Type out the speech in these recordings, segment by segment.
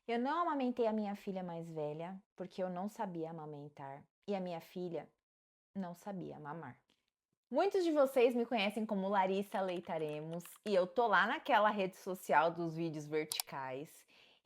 Eu não amamentei a minha filha mais velha porque eu não sabia amamentar e a minha filha não sabia mamar. Muitos de vocês me conhecem como Larissa Leitaremos e eu tô lá naquela rede social dos vídeos verticais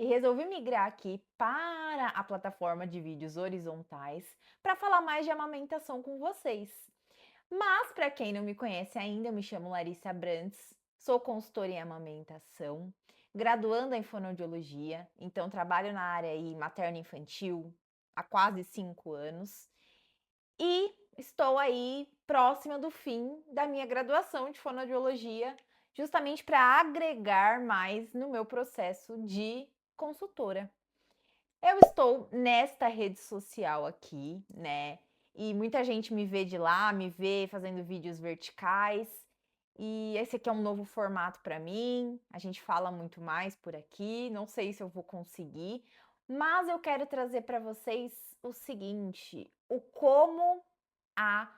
e resolvi migrar aqui para a plataforma de vídeos horizontais para falar mais de amamentação com vocês. Mas para quem não me conhece ainda, eu me chamo Larissa Brantes, sou consultora em amamentação, graduanda em fonoaudiologia, então trabalho na área aí materno-infantil há quase 5 anos e estou aí próxima do fim da minha graduação de fonoaudiologia, justamente para agregar mais no meu processo de consultora. Eu estou nesta rede social aqui, né? E muita gente me vê de lá, me vê fazendo vídeos verticais. E esse aqui é um novo formato para mim. A gente fala muito mais por aqui. Não sei se eu vou conseguir, mas eu quero trazer para vocês o seguinte: o como a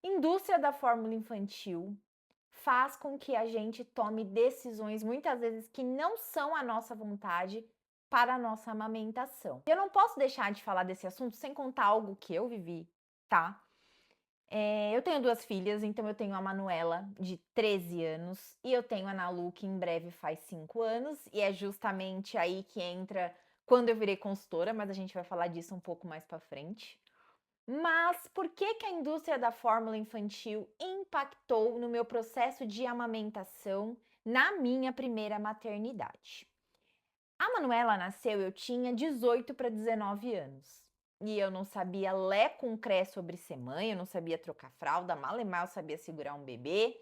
indústria da fórmula infantil faz com que a gente tome decisões muitas vezes que não são a nossa vontade para a nossa amamentação. Eu não posso deixar de falar desse assunto sem contar algo que eu vivi, tá? Eu tenho 2 filhas, então eu tenho a Manuela, de 13 anos, e eu tenho a Nalu, que em breve faz 5 anos, e é justamente aí que entra quando eu virei consultora, mas a gente vai falar disso um pouco mais para frente. Mas por que que a indústria da fórmula infantil impactou no meu processo de amamentação na minha primeira maternidade? A Manuela nasceu, eu tinha 18 para 19 anos. E eu não sabia lé com cré sobre ser mãe, eu não sabia trocar fralda, mal e mal sabia segurar um bebê.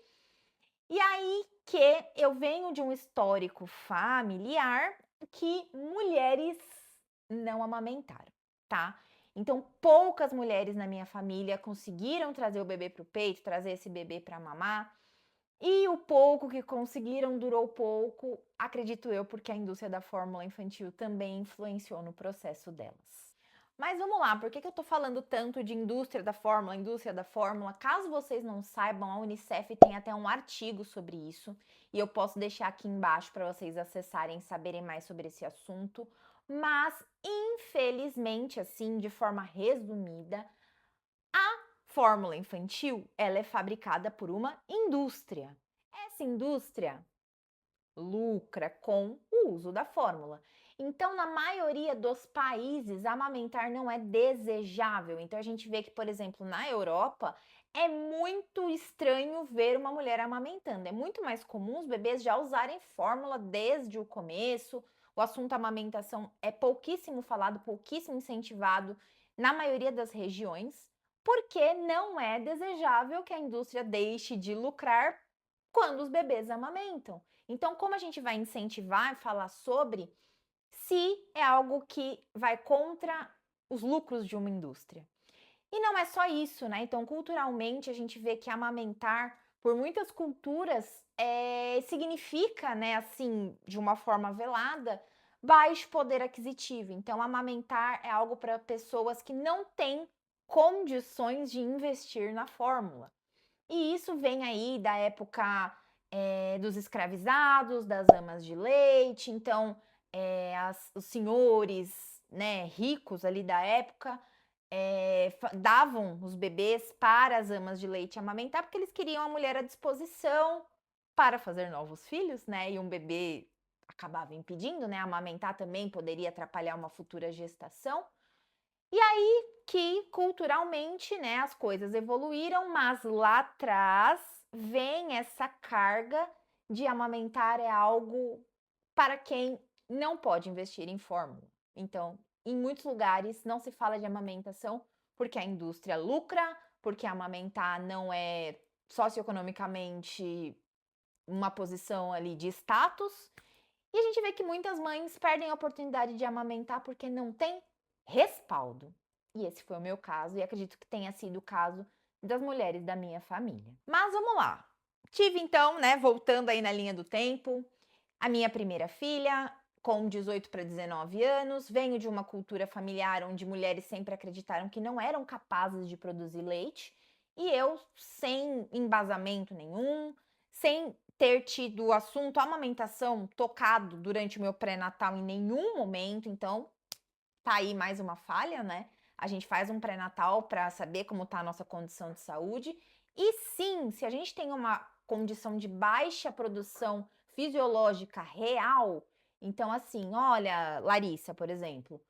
E aí que eu venho de um histórico familiar que mulheres não amamentaram, tá? Então, poucas mulheres na minha família conseguiram trazer o bebê para o peito, trazer esse bebê para mamar. E o pouco que conseguiram durou pouco, acredito eu, porque a indústria da fórmula infantil também influenciou no processo delas. Mas vamos lá, por que que eu tô falando tanto de indústria da fórmula, indústria da fórmula? Caso vocês não saibam, a Unicef tem até um artigo sobre isso e eu posso deixar aqui embaixo para vocês acessarem e saberem mais sobre esse assunto. Mas, infelizmente, assim, de forma resumida, fórmula infantil, ela é fabricada por uma indústria. Essa indústria lucra com o uso da fórmula. Então, na maioria dos países, amamentar não é desejável. Então, a gente vê que, por exemplo, na Europa, é muito estranho ver uma mulher amamentando. É muito mais comum os bebês já usarem fórmula desde o começo. O assunto amamentação é pouquíssimo falado, pouquíssimo incentivado na maioria das regiões, porque não é desejável que a indústria deixe de lucrar quando os bebês amamentam. Então, como a gente vai incentivar e falar sobre se é algo que vai contra os lucros de uma indústria? E não é só isso, né? Então, culturalmente, a gente vê que amamentar, por muitas culturas, significa, né, assim, de uma forma velada, baixo poder aquisitivo. Então, amamentar é algo para pessoas que não têm condições de investir na fórmula. E isso vem aí da época dos escravizados, das amas de leite. Então, os senhores, né, ricos ali da época davam os bebês para as amas de leite amamentar, porque eles queriam a mulher à disposição para fazer novos filhos, né? E um bebê acabava impedindo, né? Amamentar também poderia atrapalhar uma futura gestação. E aí que culturalmente, né, as coisas evoluíram, mas lá atrás vem essa carga de amamentar é algo para quem não pode investir em fórmula. Então, em muitos lugares não se fala de amamentação porque a indústria lucra, porque amamentar não é socioeconomicamente uma posição ali de status. E a gente vê que muitas mães perdem a oportunidade de amamentar porque não tem respaldo. E esse foi o meu caso, e acredito que tenha sido o caso das mulheres da minha família. Mas vamos lá. Tive então, né, voltando aí na linha do tempo, a minha primeira filha, com 18 para 19 anos. Venho de uma cultura familiar onde mulheres sempre acreditaram que não eram capazes de produzir leite, e eu, sem embasamento nenhum, sem ter tido o assunto amamentação tocado durante o meu pré-natal em nenhum momento, então tá aí mais uma falha, né? A gente faz um pré-natal para saber como tá a nossa condição de saúde. E sim, se a gente tem uma condição de baixa produção fisiológica real, então assim, olha, Larissa, por exemplo,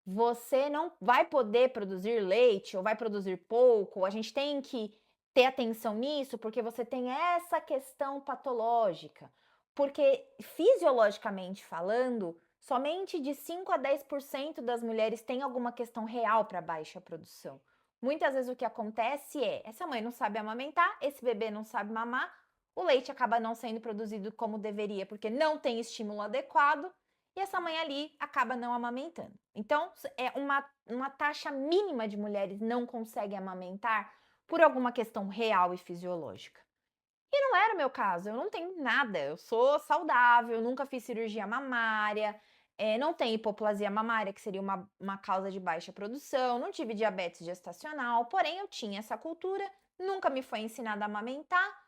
você não vai poder produzir leite ou vai produzir pouco, ou a gente tem que ter atenção nisso porque você tem essa questão patológica. Porque fisiologicamente falando, somente de 5 a 10% das mulheres têm alguma questão real para baixa produção. Muitas vezes o que acontece é, essa mãe não sabe amamentar, esse bebê não sabe mamar, o leite acaba não sendo produzido como deveria porque não tem estímulo adequado e essa mãe ali acaba não amamentando. Então, é uma taxa mínima de mulheres não conseguem amamentar por alguma questão real e fisiológica. E não era o meu caso, eu não tenho nada, eu sou saudável, nunca fiz cirurgia mamária, não tenho hipoplasia mamária, que seria uma causa de baixa produção, não tive diabetes gestacional, porém eu tinha essa cultura, nunca me foi ensinada a amamentar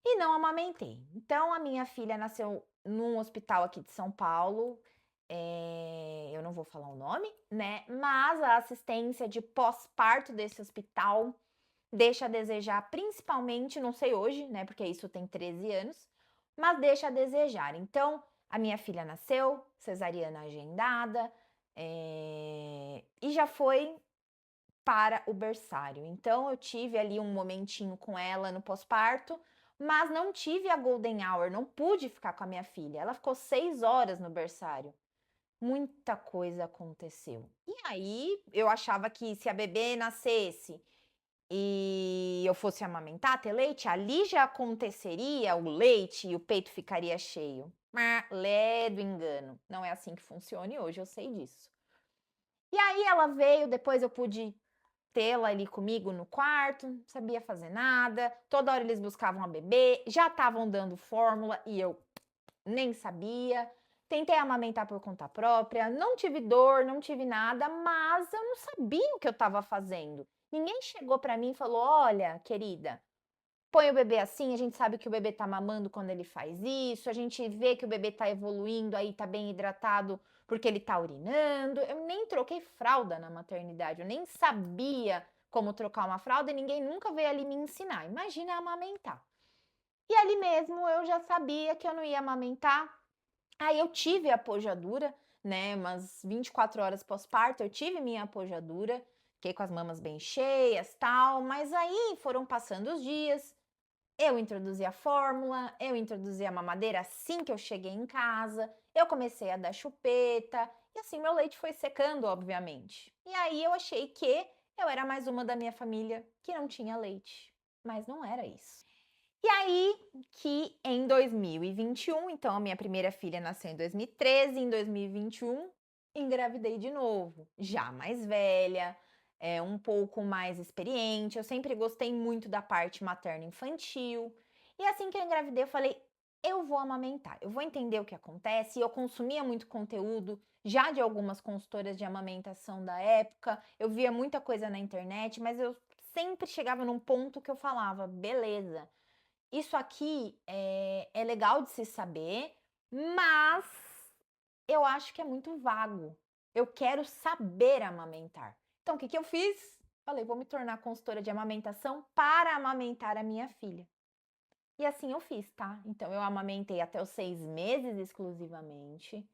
e não amamentei. Então, a minha filha nasceu num hospital aqui de São Paulo, eu não vou falar o nome, né? Mas a assistência de pós-parto desse hospital deixa a desejar, principalmente, não sei hoje, né? Porque isso tem 13 anos, mas deixa a desejar. Então, a minha filha nasceu, cesariana agendada, e já foi para o berçário. Então, eu tive ali um momentinho com ela no pós-parto, mas não tive a golden hour, não pude ficar com a minha filha. Ela ficou 6 horas no berçário. Muita coisa aconteceu. E aí, eu achava que se a bebê nascesse e eu fosse amamentar, ter leite, ali já aconteceria o leite e o peito ficaria cheio. Mas, ledo engano. Não é assim que funciona e hoje eu sei disso. E aí ela veio, depois eu pude tê-la ali comigo no quarto, não sabia fazer nada. Toda hora eles buscavam a bebê, já estavam dando fórmula e eu nem sabia. Tentei amamentar por conta própria, não tive dor, não tive nada, mas eu não sabia o que eu estava fazendo. Ninguém chegou para mim e falou: "Olha, querida, põe o bebê assim, a gente sabe que o bebê tá mamando quando ele faz isso, a gente vê que o bebê tá evoluindo, aí tá bem hidratado porque ele tá urinando". Eu nem troquei fralda na maternidade, eu nem sabia como trocar uma fralda e ninguém nunca veio ali me ensinar. Imagina amamentar. E ali mesmo eu já sabia que eu não ia amamentar. Aí eu tive a apojadura, né, umas 24 horas pós-parto, eu tive minha apojadura, fiquei com as mamas bem cheias, tal, mas aí foram passando os dias, eu introduzi a fórmula, eu introduzi a mamadeira assim que eu cheguei em casa, eu comecei a dar chupeta, e assim meu leite foi secando, obviamente. E aí eu achei que eu era mais uma da minha família que não tinha leite, mas não era isso. E aí que em 2021, então a minha primeira filha nasceu em 2013, em 2021 engravidei de novo, já mais velha, um pouco mais experiente. Eu sempre gostei muito da parte materna infantil. E assim que eu engravidei, eu falei: eu vou amamentar, eu vou entender o que acontece. E eu consumia muito conteúdo já de algumas consultoras de amamentação da época. Eu via muita coisa na internet, mas eu sempre chegava num ponto que eu falava: beleza, isso aqui é legal de se saber, mas eu acho que é muito vago. Eu quero saber amamentar. Então, o que que eu fiz? Falei, vou me tornar consultora de amamentação para amamentar a minha filha. E assim eu fiz, tá? Então, eu amamentei até os 6 meses exclusivamente,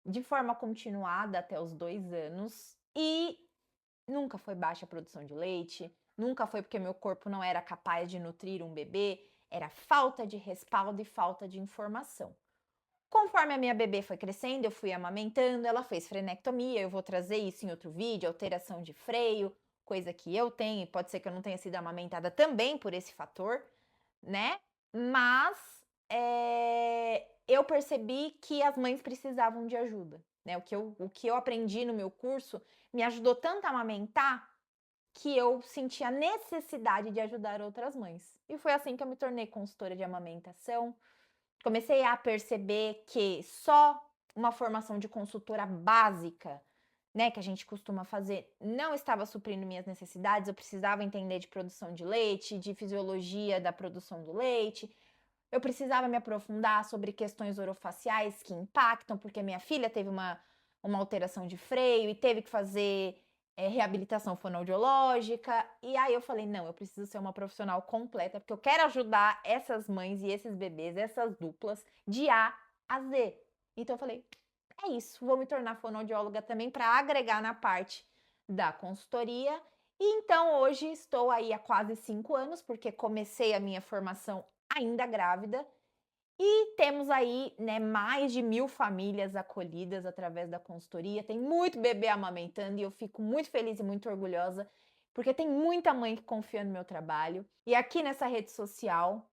de forma continuada até os 2 anos, e nunca foi baixa a produção de leite, nunca foi porque meu corpo não era capaz de nutrir um bebê, era falta de respaldo e falta de informação. Conforme a minha bebê foi crescendo, eu fui amamentando, ela fez frenectomia, eu vou trazer isso em outro vídeo, alteração de freio, coisa que eu tenho, e pode ser que eu não tenha sido amamentada também por esse fator, né? Mas eu percebi que as mães precisavam de ajuda, né? O que eu aprendi no meu curso me ajudou tanto a amamentar que eu senti a necessidade de ajudar outras mães. E foi assim que eu me tornei consultora de amamentação. Comecei a perceber que só uma formação de consultora básica, né, que a gente costuma fazer, não estava suprindo minhas necessidades. Eu precisava entender de produção de leite, de fisiologia da produção do leite. eu precisava me aprofundar sobre questões orofaciais que impactam, porque minha filha teve uma alteração de freio e teve que fazer reabilitação fonoaudiológica. E aí eu falei, não, eu preciso ser uma profissional completa, porque eu quero ajudar essas mães e esses bebês, essas duplas, de A a Z. Então eu falei, é isso, vou me tornar fonoaudióloga também para agregar na parte da consultoria. E então hoje estou aí há quase 5 anos, porque comecei a minha formação ainda grávida. E temos aí, né, mais de 1.000 famílias acolhidas através da consultoria. Tem muito bebê amamentando e eu fico muito feliz e muito orgulhosa, porque tem muita mãe que confia no meu trabalho. E aqui nessa rede social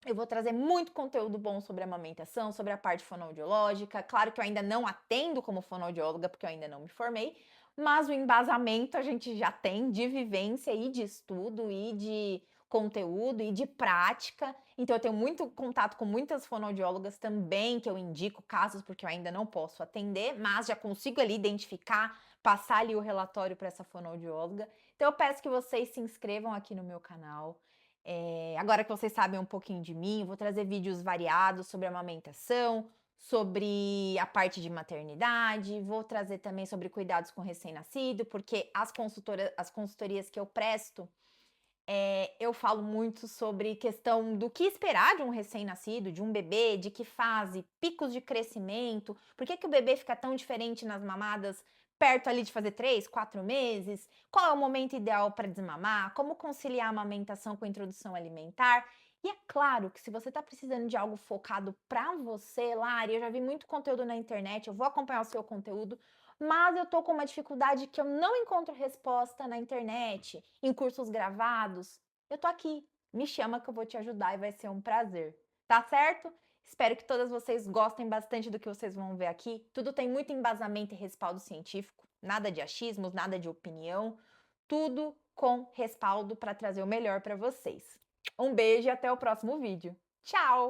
eu vou trazer muito conteúdo bom sobre amamentação, sobre a parte fonoaudiológica. Claro que eu ainda não atendo como fonoaudióloga, porque eu ainda não me formei, mas o embasamento a gente já tem de vivência e de estudo e de conteúdo e de prática. Então eu tenho muito contato com muitas fonoaudiólogas também, que eu indico casos porque eu ainda não posso atender, mas já consigo ali identificar, passar ali o relatório para essa fonoaudióloga. Então eu peço que vocês se inscrevam aqui no meu canal. Agora que vocês sabem um pouquinho de mim, vou trazer vídeos variados sobre amamentação, sobre a parte de maternidade, vou trazer também sobre cuidados com recém-nascido, porque as consultorias que eu presto, eu falo muito sobre questão do que esperar de um recém-nascido, de um bebê, de que fase, picos de crescimento, por que que o bebê fica tão diferente nas mamadas perto ali de fazer 3, 4 meses, qual é o momento ideal para desmamar, como conciliar a amamentação com a introdução alimentar. E é claro que se você está precisando de algo focado para você, Lari, eu já vi muito conteúdo na internet, eu vou acompanhar o seu conteúdo, mas eu tô com uma dificuldade que eu não encontro resposta na internet, em cursos gravados. Eu tô aqui, me chama que eu vou te ajudar e vai ser um prazer. Tá certo? Espero que todas vocês gostem bastante do que vocês vão ver aqui. Tudo tem muito embasamento e respaldo científico, nada de achismos, nada de opinião, tudo com respaldo para trazer o melhor para vocês. Um beijo e até o próximo vídeo. Tchau!